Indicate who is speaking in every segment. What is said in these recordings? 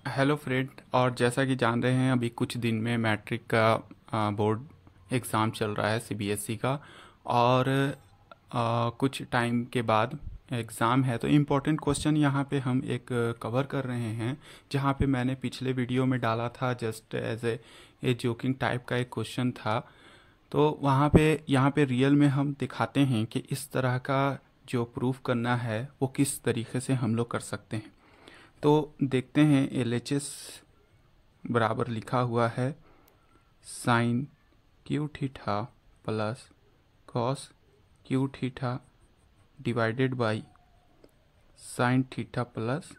Speaker 1: Hello friend. और जैसा कि जान रहे हैं, अभी कुछ दिन में मैट्रिक का बोर्ड एग्ज़ाम चल रहा है सीबीएसई का। और कुछ टाइम के बाद एग्ज़ाम है, तो इम्पोर्टेंट क्वेश्चन यहाँ पे हम एक कवर कर रहे हैं। जहाँ पे मैंने पिछले वीडियो में डाला था, just as a joking type का एक क्वेश्चन था। तो वहाँ पे यहाँ पे रियल में हम दिखाते हैं कि इस तरह का जो प्रूफ करना है वो किस तरीके से हम लोग कर सकते हैं। तो देखते हैं, LHS बराबर लिखा हुआ है sine cube theta plus cos cube theta divided by sine theta plus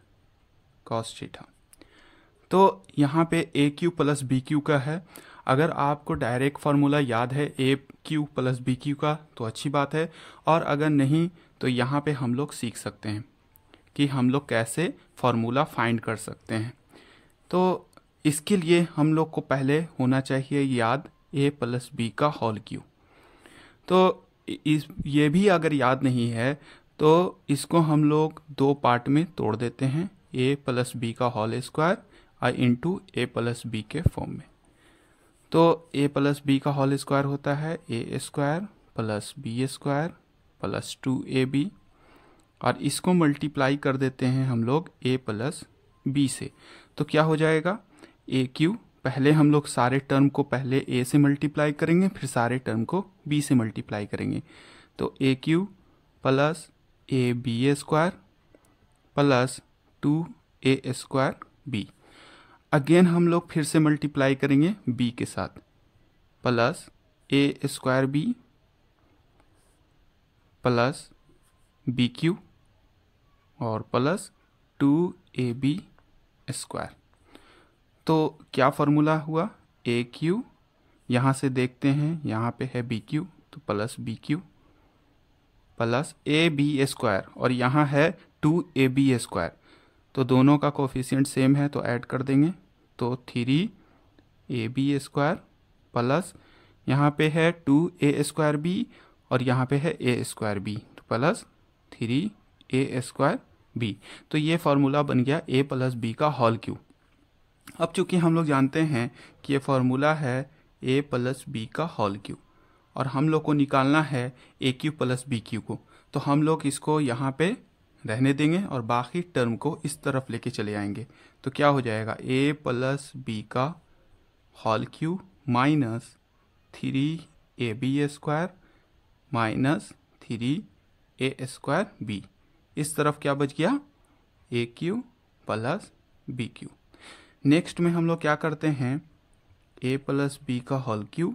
Speaker 1: cos theta. तो यहाँ पे a cube plus B cube का है। अगर आपको डायरेक्ट फार्मूला याद है a cube plus B cube का तो अच्छी बात है, और अगर नहीं तो यहाँ पे हम लोग सीख सकते हैं कि हम लोग कैसे फार्मूला फाइंड कर सकते हैं। तो इसके लिए हम लोग को पहले होना चाहिए याद ए प्लस बी का होल क्यू। तो इस ये भी अगर याद नहीं है तो इसको हम लोग दो पार्ट में तोड़ देते हैं, ए प्लस बी का होल स्क्वायर और इंटू ए प्लस बी के फॉर्म में। तो ए प्लस बी का होल स्क्वायर होता है A square plus B square plus 2ab, और इसको मल्टीप्लाई कर देते हैं हम लोग ए प्लस बी से। तो क्या हो जाएगा, ए क्यू, पहले हम लोग सारे टर्म को पहले ए से मल्टीप्लाई करेंगे, फिर सारे टर्म को बी से मल्टीप्लाई करेंगे। तो A cube plus A B square plus 2a square B. Again हम लोग फिर से मल्टीप्लाई करेंगे बी के साथ, plus A square B plus B cube और प्लस 2ab स्क्वायर। तो क्या फार्मूला हुआ, ए क्यू, यहाँ से देखते हैं यहाँ पे है बी क्यू, तो plus B cube plus A B square, और यहाँ है 2ab स्क्वायर। तो दोनों का कोफिशिएंट सेम है तो ऐड कर देंगे, तो 3ab स्क्वायर प्लस यहाँ पे है 2a स्क्वायर बी और यहाँ पे है a स्क्वायर बी, तो प्लस 3a स्क्वायर बी। तो ये फार्मूला बन गया ए प्लस बी का होल क्यू। अब चूंकि हम लोग जानते हैं कि ये फार्मूला है ए प्लस बी का होल क्यू, और हम लोग को निकालना है a cube plus B Q को, तो हम लोग इसको यहाँ पे रहने देंगे और बाकी टर्म को इस तरफ लेके चले आएंगे। तो क्या हो जाएगा, ए प्लस बी का whole cube minus 3ab square minus 3a square B. इस तरफ क्या बच गया, A cube plus B cube. Next में हम लोग क्या करते हैं, ए प्लस बी का होल क्यू,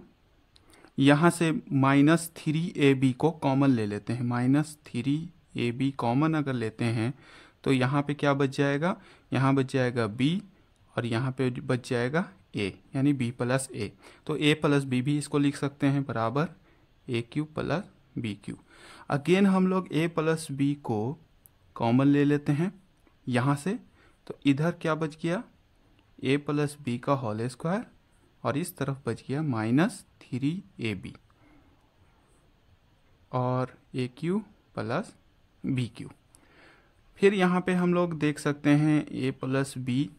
Speaker 1: यहाँ से माइनस 3ab को कॉमन ले लेते हैं। माइनस 3ab कॉमन अगर लेते हैं तो यहाँ पे क्या बच जाएगा, यहाँ बच जाएगा b और यहाँ पे बच जाएगा a, यानी b प्लस a। तो a प्लस बी भी इसको लिख सकते हैं बराबर A cube plus B cube. Again हम लोग a प्लस बी को कॉमन ले लेते हैं यहाँ से, तो इधर क्या बच गया, ए प्लस बी का होल स्क्वायर, और इस तरफ बच गया माइनस 3ab और ए क्यू प्लस बी क्यू। फिर यहाँ पे हम लोग देख सकते हैं ए प्लस बी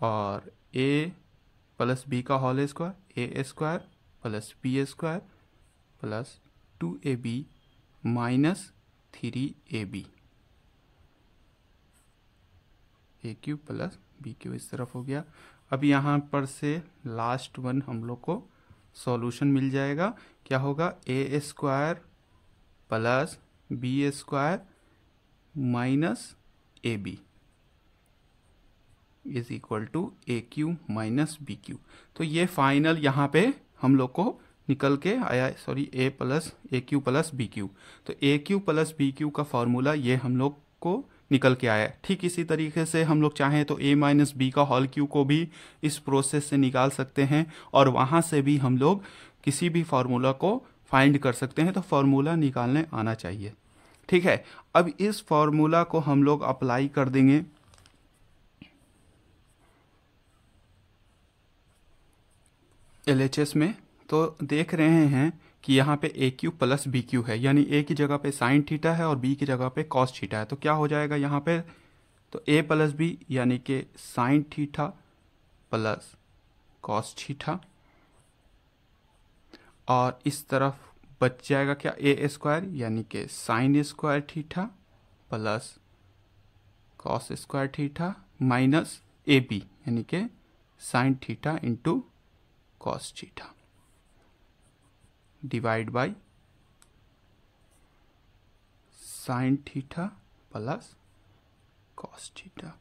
Speaker 1: और ए प्लस बी का whole square, A square plus B square plus 2ab minus 3ab, A cube plus B cube इस तरफ हो गया। अब यहाँ पर से लास्ट वन हम लोग को सॉल्यूशन मिल जाएगा। क्या होगा, A square plus B square minus A B is equal to A cube minus B cube. तो ये फाइनल यहाँ पे हम लोग को निकल के आया, सॉरी ए क्यू प्लस बी क्यू। तो A cube plus B cube का फॉर्मूला ये हम लोग को निकल के आया। ठीक इसी तरीके से हम लोग चाहें तो ए माइनस बी का होल क्यू को भी इस प्रोसेस से निकाल सकते हैं, और वहाँ से भी हम लोग किसी भी फार्मूला को फाइंड कर सकते हैं। तो फार्मूला निकालने आना चाहिए, ठीक है। अब इस फार्मूला को हम लोग अप्लाई कर देंगे LHS में। तो देख रहे हैं कि यहाँ पे a cube plus B Q है, यानी ए की जगह पे साइन थीटा है और बी की जगह पे कॉस थीटा है। तो क्या हो जाएगा यहाँ पे, तो ए प्लस बी यानी कि sine theta plus cos theta, और इस तरफ बच जाएगा क्या, ए स्क्वायर यानी कि sine square theta plus cos square theta minus ए बी यानी कि sine theta into cos theta divide by sine theta plus cos theta.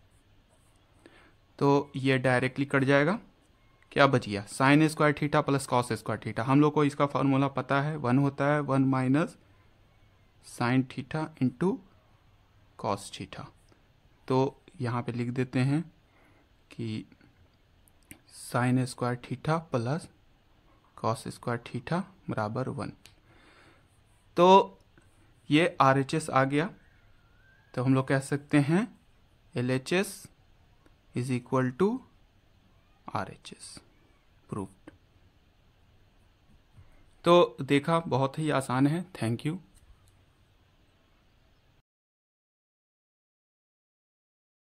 Speaker 1: तो ये डायरेक्टली कट जाएगा, क्या बच गया, sine square theta plus cos square theta. हम लोग को इसका फॉर्मूला पता है, 1 होता है 1 minus sign theta into cos theta. तो यहाँ पे लिख देते हैं कि sine square theta plus cos square theta बराबर 1। तो ये RHS आ गया, तो हम लोग कह सकते हैं LHS is equal to RHS, proved. तो देखा, बहुत ही आसान है। Thank you.